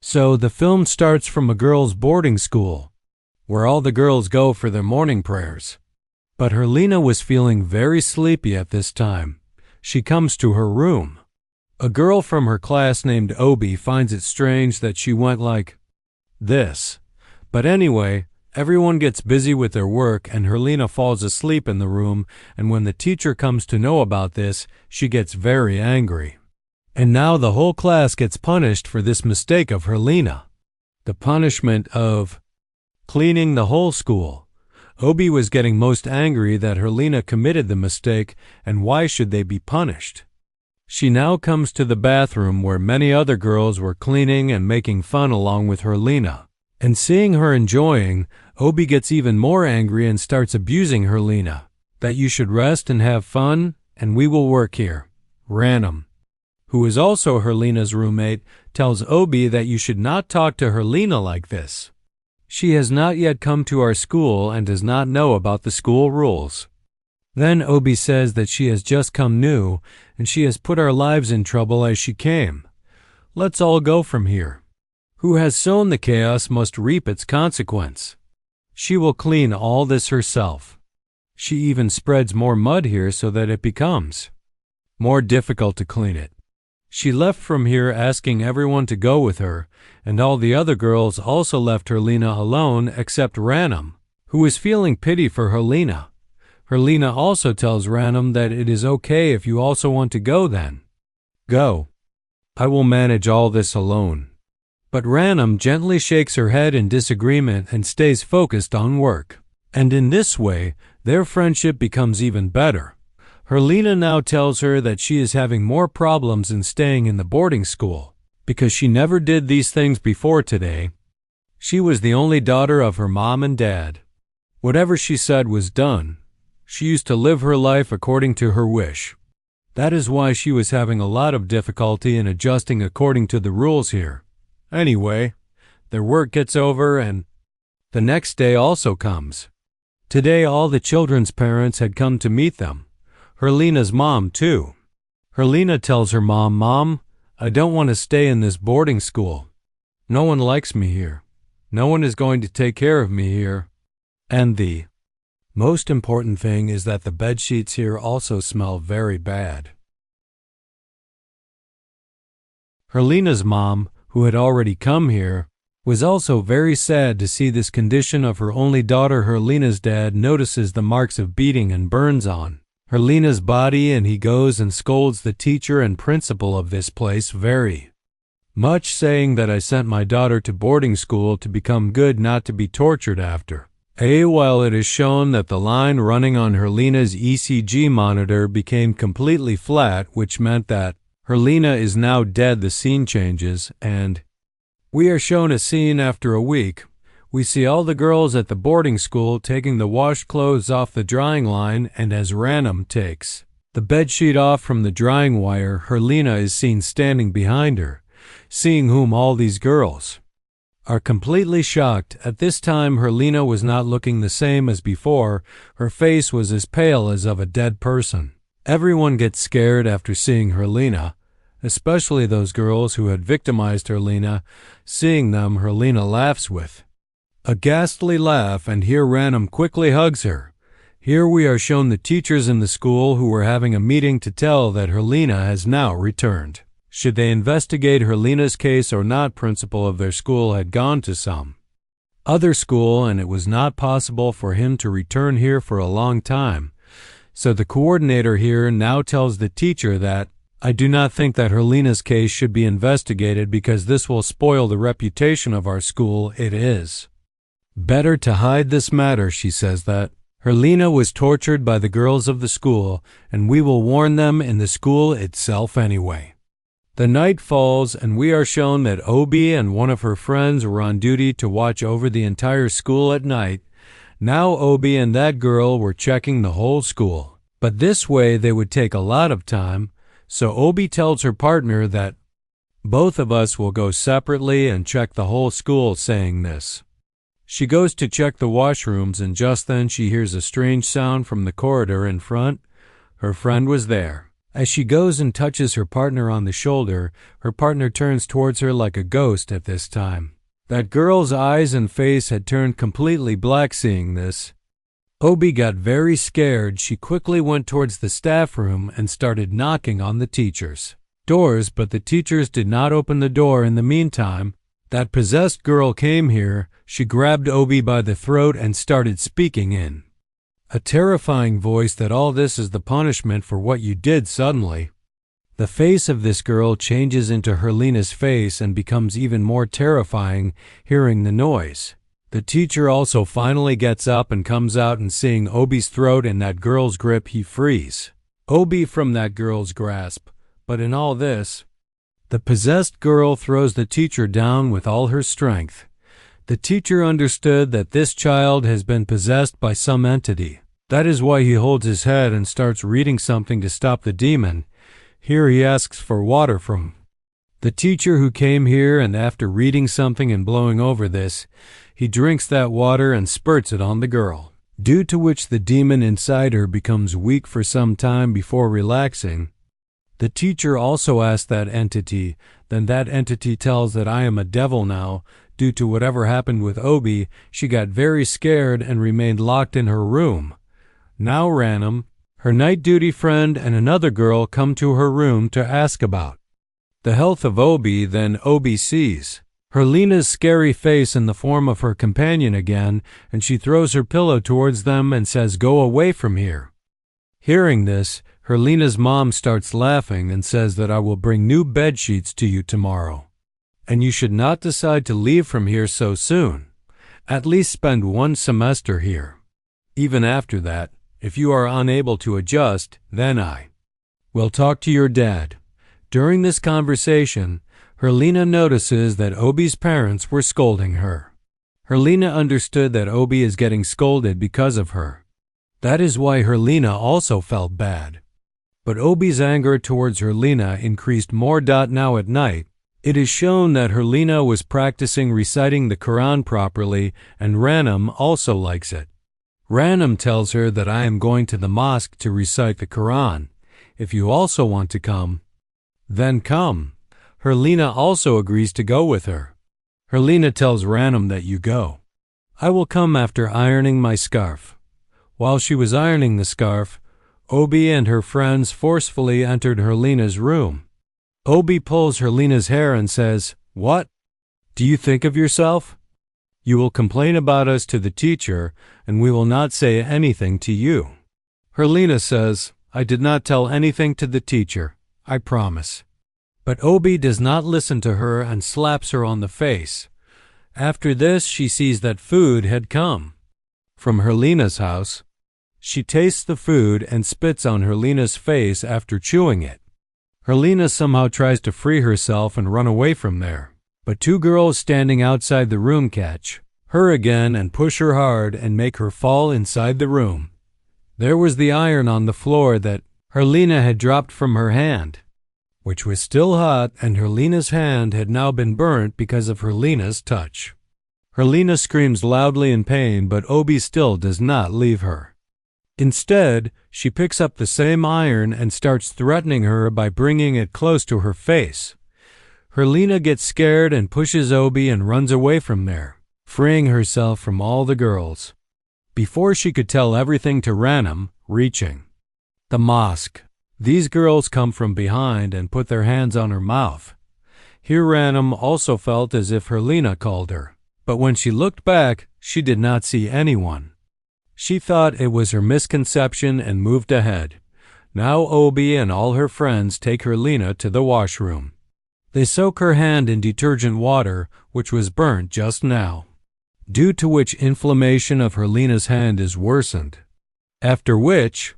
So the film starts from a girls' boarding school, where all the girls go for their morning prayers. But Herlina was feeling very sleepy at this time. She comes to her room. A girl from her class named Obi finds it strange that she went like this. But anyway, everyone gets busy with their work and Herlina falls asleep in the room, and when the teacher comes to know about this, she gets very angry. And now the whole class gets punished for this mistake of Herlina. The punishment of cleaning the whole school. Obi was getting most angry that Herlina committed the mistake, and why should they be punished? She now comes to the bathroom where many other girls were cleaning and making fun along with Herlina. And seeing her enjoying, Obi gets even more angry and starts abusing Herlina. That you should rest and have fun, and we will work here. Ranam, who is also Herlina's roommate, tells Obi that you should not talk to Herlina like this. She has not yet come to our school and does not know about the school rules. Then Obi says that she has just come new, and she has put our lives in trouble as she came. Let's all go from here. Who has sown the chaos must reap its consequence. She will clean all this herself. She even spreads more mud here so that it becomes more difficult to clean it. She left from here asking everyone to go with her, and all the other girls also left Herlina alone except Ranam, who is feeling pity for Herlina. Herlina also tells Ranam that it is okay if you also want to go then. Go. I will manage all this alone. But Ranam gently shakes her head in disagreement and stays focused on work. And in this way, their friendship becomes even better. Herlina now tells her that she is having more problems in staying in the boarding school, because she never did these things before today. She was the only daughter of her mom and dad. Whatever she said was done. She used to live her life according to her wish. That is why she was having a lot of difficulty in adjusting according to the rules here. Anyway, their work gets over and the next day also comes. Today all the children's parents had come to meet them. Herlina's mom too. Herlina tells her mom, "Mom, I don't want to stay in this boarding school. No one likes me here. No one is going to take care of me here. And the most important thing is that the bed sheets here also smell very bad." Herlina's mom, who had already come here, was also very sad to see this condition of her only daughter. Herlina's dad notices the marks of beating and burns on Herlina's body, and he goes and scolds the teacher and principal of this place very much, saying that I sent my daughter to boarding school to become good, not to be tortured after. While it is shown that the line running on Herlina's ECG monitor became completely flat, which meant that Herlina is now dead, the scene changes, and we are shown a scene after a week. We see all the girls at the boarding school taking the washed clothes off the drying line, and as Ranam takes the bedsheet off from the drying wire, Herlina is seen standing behind her, seeing whom all these girls are completely shocked. At this time, Herlina was not looking the same as before. Her face was as pale as of a dead person. Everyone gets scared after seeing Herlina, especially those girls who had victimized Herlina. Seeing them, Herlina laughs with a ghastly laugh, and here Ranam quickly hugs her. Here we are shown the teachers in the school who were having a meeting to tell that Herlina has now returned. Should they investigate Herlina's case or not? Principal of their school had gone to some other school, and it was not possible for him to return here for a long time. So the coordinator here now tells the teacher that I do not think that Herlina's case should be investigated because this will spoil the reputation of our school. It is better to hide this matter. She says that Herlina was tortured by the girls of the school, and we will warn them in the school itself anyway. The night falls, and we are shown that Obi and one of her friends were on duty to watch over the entire school at night. Now Obi and that girl were checking the whole school, but this way they would take a lot of time, so Obi tells her partner that both of us will go separately and check the whole school. Saying this, she goes to check the washrooms, and just then she hears a strange sound from the corridor in front. Her friend was there. As she goes and touches her partner on the shoulder, her partner turns towards her like a ghost at this time. That girl's eyes and face had turned completely black seeing this. Obi got very scared. She quickly went towards the staff room and started knocking on the teachers' doors, but the teachers did not open the door. In the meantime, that possessed girl came here. She grabbed Obi by the throat and started speaking in a terrifying voice that all this is the punishment for what you did. Suddenly, the face of this girl changes into Herlina's face and becomes even more terrifying hearing the noise. The teacher also finally gets up and comes out, and seeing Obi's throat in that girl's grip, he frees Obi from that girl's grasp. But in all this, the possessed girl throws the teacher down with all her strength. The teacher understood that this child has been possessed by some entity. That is why he holds his head and starts reading something to stop the demon. Here he asks for water from the teacher who came here, and after reading something and blowing over this, he drinks that water and spurts it on the girl, due to which the demon inside her becomes weak for some time before relaxing. The teacher also asks that entity, then that entity tells that I am a devil now. Due to whatever happened with Obi, she got very scared and remained locked in her room. Now Ranum, her night duty friend, and another girl come to her room to ask about the health of Obi. Then Obi sees Herlina's scary face in the form of her companion again, and she throws her pillow towards them and says, "Go away from here." Hearing this, Herlina's mom starts laughing and says that I will bring new bed sheets to you tomorrow, and you should not decide to leave from here so soon. At least spend 1 semester here. Even after that, if you are unable to adjust, then I will talk to your dad. During this conversation, Herlina notices that Obi's parents were scolding her. Herlina understood that Obi is getting scolded because of her. That is why Herlina also felt bad. But Obi's anger towards Herlina increased more. Now at night, it is shown that Herlina was practicing reciting the Quran properly, and Ranum also likes it. Ranum tells her that I am going to the mosque to recite the Quran. If you also want to come, then come. Herlina also agrees to go with her. Herlina tells Ranum that you go. I will come after ironing my scarf. While she was ironing the scarf, Obi and her friends forcefully entered Herlina's room. Obi pulls Herlina's hair and says, "What do you think of yourself? You will complain about us to the teacher, and we will not say anything to you." Herlina says, "I did not tell anything to the teacher, I promise." But Obi does not listen to her and slaps her on the face. After this, she sees that food had come from Herlina's house. She tastes the food and spits on Herlina's face after chewing it. Herlina somehow tries to free herself and run away from there. But 2 girls standing outside the room catch her again and push her hard and make her fall inside the room. There was the iron on the floor that Herlina had dropped from her hand, which was still hot, and Herlina's hand had now been burnt because of Herlina's touch. Herlina screams loudly in pain, but Obi still does not leave her. Instead, she picks up the same iron and starts threatening her by bringing it close to her face. Herlina gets scared and pushes Obi and runs away from there, freeing herself from all the girls. Before she could tell everything to Ranum, reaching the mosque, these girls come from behind and put their hands on her mouth. Here Ranum also felt as if Herlina called her, but when she looked back, she did not see anyone. She thought it was her misconception and moved ahead. Now Obi and all her friends take Herlina to the washroom. They soak her hand in detergent water, which was burnt just now, due to which inflammation of Herlina's hand is worsened. After which,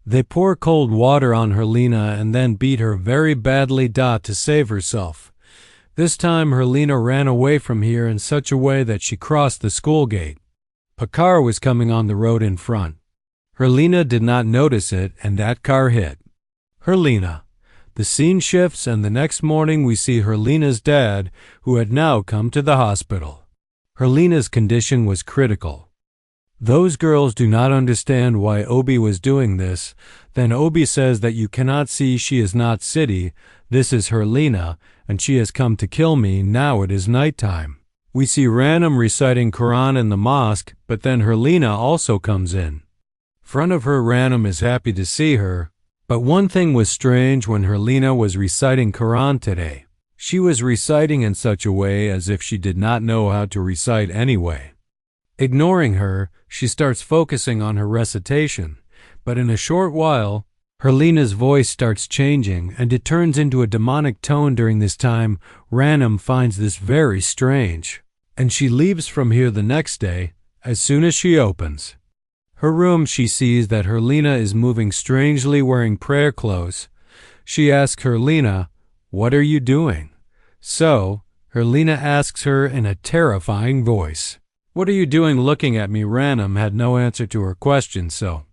they pour cold water on Herlina and then beat her very badly to save herself. This time Herlina ran away from here in such a way that she crossed the school gate. A car was coming on the road in front. Herlina did not notice it, and that car hit Herlina. The scene shifts, and the next morning we see Herlina's dad, who had now come to the hospital. Herlina's condition was critical. Those girls do not understand why Obi was doing this. Then Obi says that you cannot see she is not city, this is her Lena, and she has come to kill me, now it is nighttime. We see Ranam reciting Quran in the mosque, but then her Lena also comes in. Front of her Ranam is happy to see her, but one thing was strange when her Lena was reciting Quran today. She was reciting in such a way as if she did not know how to recite anyway. Ignoring her, she starts focusing on her recitation, but in a short while, her Lena's voice starts changing and it turns into a demonic tone. During this time, Ranam finds this very strange, and she leaves from here the next day. As soon as she opens her room, she sees that her Lena is moving strangely wearing prayer clothes. She asks her Lena, "What are you doing?" So, her Lena asks her in a terrifying voice, "What are you doing looking at me?" Ranam had no answer to her question, so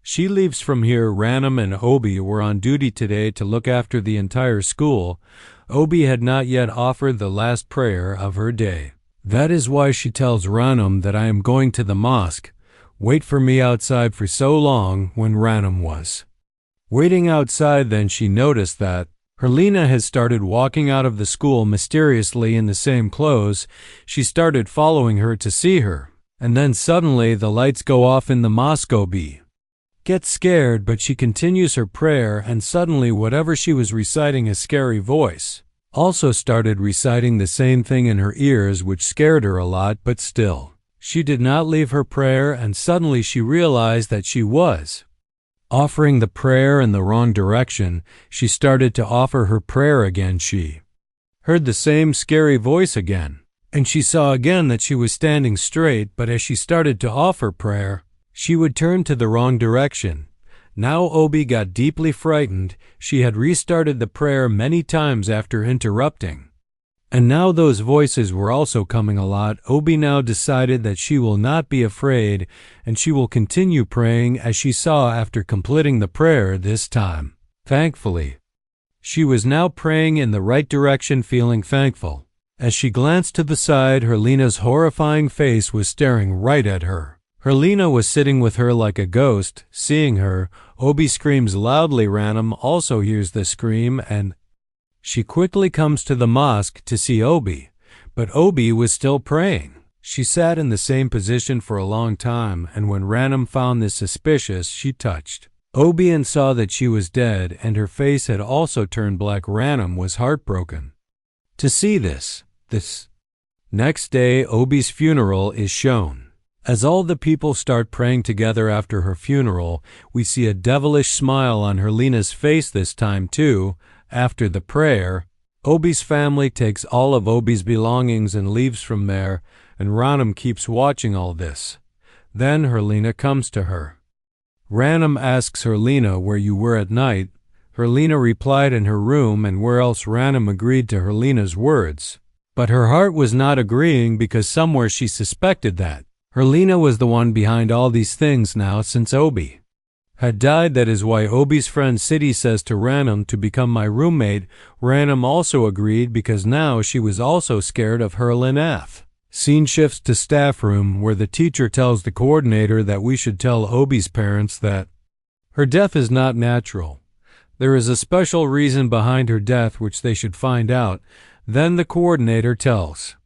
she leaves from here. Ranam and Obi were on duty today to look after the entire school. Obi had not yet offered the last prayer of her day. That is why she tells Ranam that I am going to the mosque. Wait for me outside. For so long. When Ranam was waiting outside, then she noticed that her Lena has started walking out of the school mysteriously in the same clothes. She started following her to see her, and then suddenly the lights go off in the mosque. Obi gets scared, but she continues her prayer, and suddenly whatever she was reciting, a scary voice, also started reciting the same thing in her ears, which scared her a lot, but still, she did not leave her prayer, and suddenly she realized that she was offering the prayer in the wrong direction. She started to offer her prayer again. She heard the same scary voice again, and she saw again that she was standing straight, but as she started to offer prayer, she would turn to the wrong direction. Now Obi got deeply frightened. She had restarted the prayer many times after interrupting, and now those voices were also coming a lot. Obi now decided that she will not be afraid, and she will continue praying as she saw after completing the prayer this time. Thankfully, she was now praying in the right direction, feeling thankful. As she glanced to the side, her Lena's horrifying face was staring right at her. Her Lena was sitting with her like a ghost. Seeing her, Obi screams loudly. Ranam also hears the scream, and she quickly comes to the mosque to see Obi, but Obi was still praying. She sat in the same position for a long time, and when Ranam found this suspicious, she touched Obi and saw that she was dead, and her face had also turned black. Ranam was heartbroken to see this. Next day, Obi's funeral is shown. As all the people start praying together after her funeral, we see a devilish smile on her Lena's face this time too. After the prayer, Obi's family takes all of Obi's belongings and leaves from there, and Ranam keeps watching all this. Then her Lena comes to her. Ranam asks her Lena where you were at night. Her Lena replied in her room, and where else? Ranam agreed to her Lena's words, but her heart was not agreeing because somewhere she suspected that her Lena was the one behind all these things now since Obi had died. That is why Obi's friend Siddhi says to Ranam to become my roommate. Ranam also agreed because now she was also scared of her Lena. Scene shifts to staff room where the teacher tells the coordinator that we should tell Obi's parents that her death is not natural. There is a special reason behind her death which they should find out. Then the coordinator tells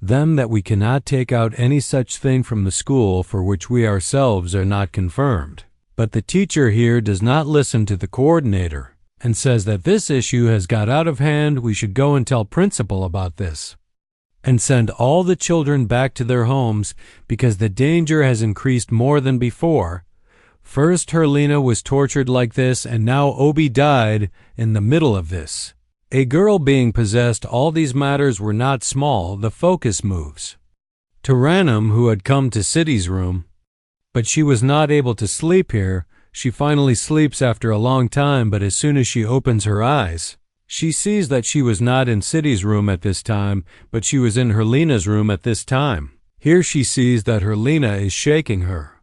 them that we cannot take out any such thing from the school for which we ourselves are not confirmed. But the teacher here does not listen to the coordinator and says that this issue has got out of hand. We should go and tell principal about this and send all the children back to their homes because the danger has increased more than before. First her Lena was tortured like this, and now Obi died in the middle of this. A girl being possessed. All these matters were not small. The focus moves to Ranam, who had come to Siddhi's room, but she was not able to sleep here. She finally sleeps after a long time, but as soon as she opens her eyes, she sees that she was not in Siddhi's room at this time, but she was in her Lena's room at this time. Here she sees that her Lena is shaking her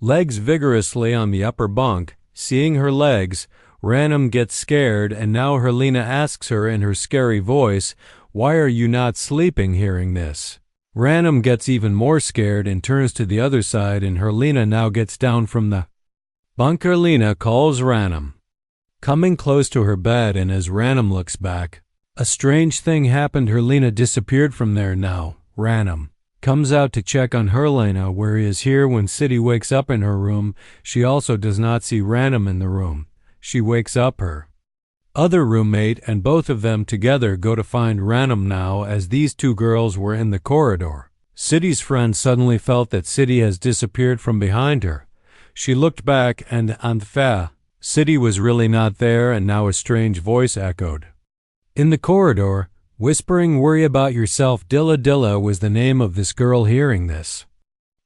legs vigorously on the upper bunk. Seeing her legs, Ranam gets scared, and now her Lena asks her in her scary voice, "Why are you not sleeping?" Hearing this, Ranum gets even more scared and turns to the other side, and Herlina now gets down from the bunk. Herlina calls Ranum, coming close to her bed, and as Ranum looks back, a strange thing happened. Herlina disappeared from there now. Ranum comes out to check on Herlina, where he is here. When City wakes up in her room, she also does not see Ranum in the room. She wakes up her other roommate, and both of them together go to find Ranum now, as these two girls were in the corridor. City's friend suddenly felt that City has disappeared from behind her. She looked back, and enfin, City was really not there, and now a strange voice echoed in the corridor, whispering, "Worry about yourself, Dilla." Dilla was the name of this girl. Hearing this,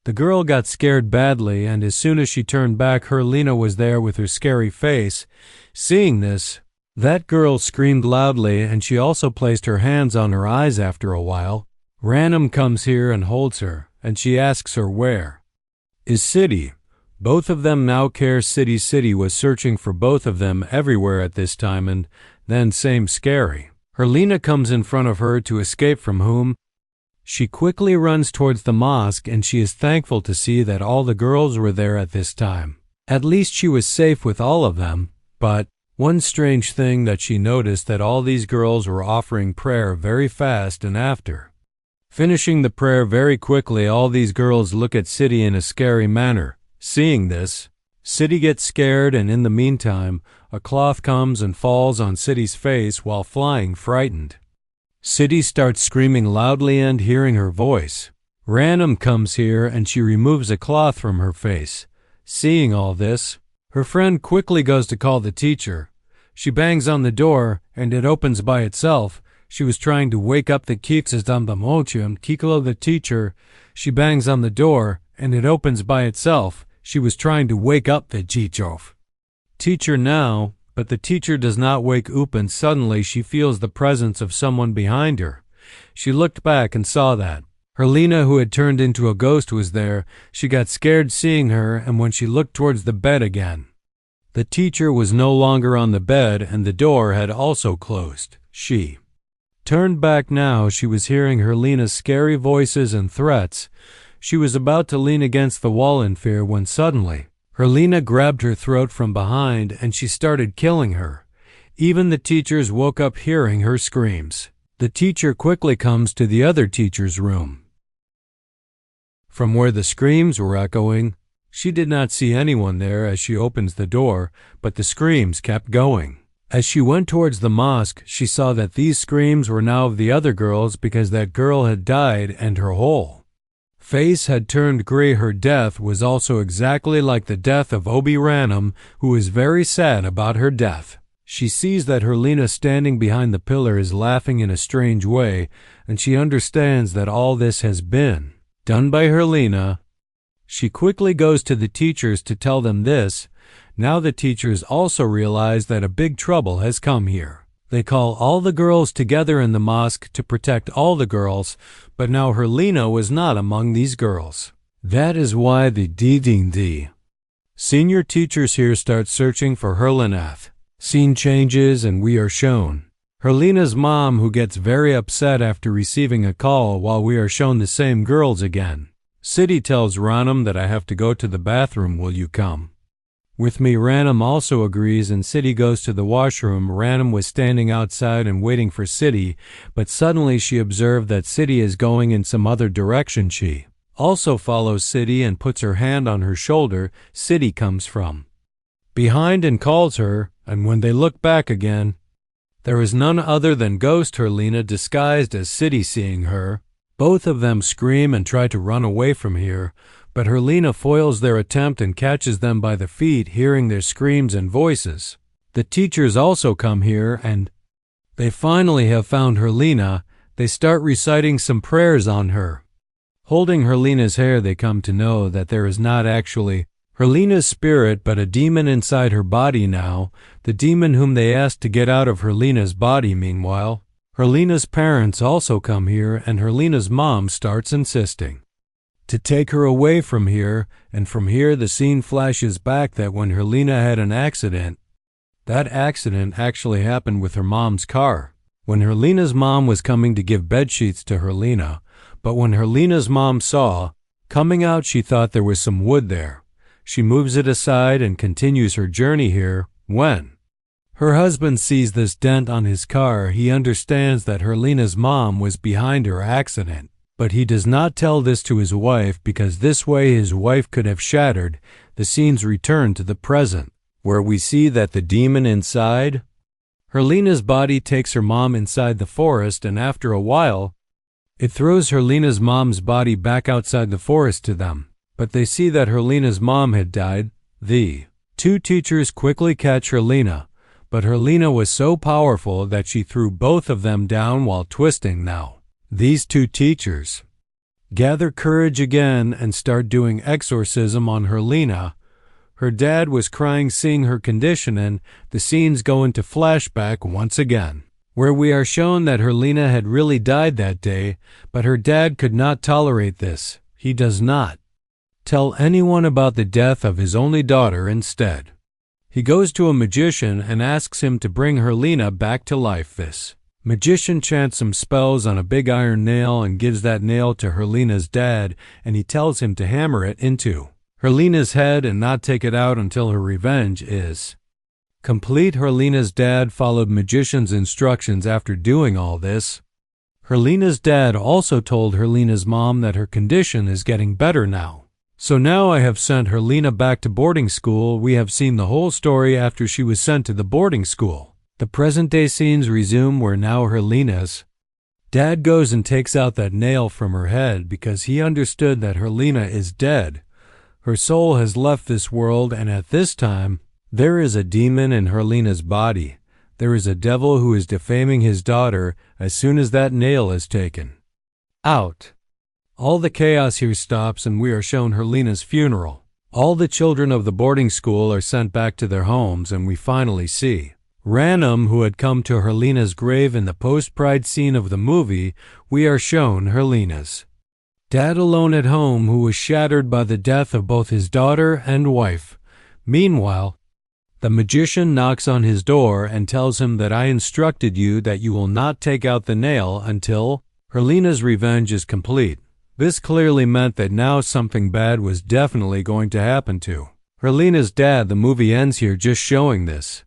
the girl got scared badly, and as soon as she turned back, Herlina was there with her scary face. Seeing this, that girl screamed loudly, and she also placed her hands on her eyes. After a while, Ranum comes here and holds her, and she asks her, "Where is City?" Both of them now care. City was searching for both of them everywhere at this time, and then same scary. Herlina comes in front of her to escape, from whom she quickly runs towards the mosque, and she is thankful to see that all the girls were there at this time. At least she was safe with all of them. But one strange thing that she noticed, that all these girls were offering prayer very fast, and after finishing the prayer very quickly, all these girls look at City in a scary manner. Seeing this, City gets scared, and in the meantime, a cloth comes and falls on City's face while flying. Frightened, City starts screaming loudly, and hearing her voice, Ranum comes here, and she removes a cloth from her face. Seeing all this, her friend quickly goes to call the teacher. She bangs on the door, and it opens by itself. She was trying to wake up the Kiklo, the teacher. She bangs on the door, and it opens by itself. She was trying to wake up the teacher now, but the teacher does not wake up, and suddenly she feels the presence of someone behind her. She looked back and saw that Herlina, who had turned into a ghost, was there. She got scared seeing her, and when she looked towards the bed again, the teacher was no longer on the bed, and the door had also closed. She turned back now. She was hearing Herlina's scary voices and threats. She was about to lean against the wall in fear when suddenly Herlina grabbed her throat from behind, and she started killing her. Even the teachers woke up hearing her screams. The teacher quickly comes to the other teacher's room. From where the screams were echoing, she did not see anyone there as she opens the door, but the screams kept going. As she went towards the mosque, she saw that these screams were now of the other girls, because that girl had died and her whole face had turned gray. Her death was also exactly like the death of Obi Ranum, who is very sad about her death. She sees that Herlina standing behind the pillar is laughing in a strange way, and she understands that all this has been done by Herlina. She quickly goes to the teachers to tell them this. Now the teachers also realize that a big trouble has come here. They call all the girls together in the mosque to protect all the girls, but now Herlina was not among these girls. That is why the senior teachers here start searching for Herlina. Scene changes, and we are shown Herlina's mom, who gets very upset after receiving a call, while we are shown the same girls again. City tells Ranum that I have to go to the bathroom. Will you come with me? Ranum also agrees, and City goes to the washroom. Ranum was standing outside and waiting for City, but suddenly she observed that City is going in some other direction. She also follows City and puts her hand on her shoulder. City comes from behind and calls her, and when they look back again, there is none other than Ghost Herlina disguised as City. Seeing her, both of them scream and try to run away from here, but Herlina foils their attempt and catches them by the feet. Hearing their screams and voices, the teachers also come here, and they finally have found Herlina. They start reciting some prayers on her. Holding Herlina's hair, they come to know that there is not actually Herlina's spirit, but a demon inside her body now, the demon whom they asked to get out of Herlina's body. Meanwhile, Herlina's parents also come here, and Herlina's mom starts insisting to take her away from here, and from here the scene flashes back that when Herlina had an accident, that accident actually happened with her mom's car. when Herlena's mom was coming to give bedsheets to Herlena, but when Herlena's mom saw, coming out, she thought there was some wood there. She moves it aside and continues her journey here. When her husband sees this dent on his car, he understands that Herlena's mom was behind her accident, but he does not tell this to his wife because this way his wife could have shattered. The scenes return to the present, where we see that the demon inside Herlena's body takes her mom inside the forest, and after a while, it throws Herlena's mom's body back outside the forest to them. But they see that Herlena's mom had died. The two teachers quickly catch Herlena, but Herlena was so powerful that she threw both of them down while twisting. Now, these two teachers gather courage again and start doing exorcism on Herlena. Her dad was crying seeing her condition, and the scenes go into flashback once again, where we are shown that Herlena had really died that day, but her dad could not tolerate this. He does not tell anyone about the death of his only daughter. Instead, he goes to a magician and asks him to bring Herlena back to life. This magician chants some spells on a big iron nail and gives that nail to Herlena's dad, and he tells him to hammer it into Herlena's head and not take it out until her revenge is complete. Herlena's dad followed magician's instructions after doing all this. Herlena's dad also told Herlena's mom that her condition is getting better now. So now I have sent Herlena back to boarding school. We have seen the whole story after she was sent to the boarding school. The present day scenes resume where now Herlena's dad goes and takes out that nail from her head because he understood that Herlena is dead. Her soul has left this world, and at this time, there is a demon in Herlena's body. There is a devil who is defaming his daughter as soon as that nail is taken out. All the chaos here stops, and we are shown Herlena's funeral. All the children of the boarding school are sent back to their homes, and we finally see Ranum, who had come to Herlena's grave in the post-pride scene of the movie. We are shown Herlena's dad alone at home, who was shattered by the death of both his daughter and wife. Meanwhile, the magician knocks on his door and tells him that I instructed you that you will not take out the nail until Herlena's revenge is complete. This clearly meant that now something bad was definitely going to happen to Herlena's dad. The movie ends here just showing this.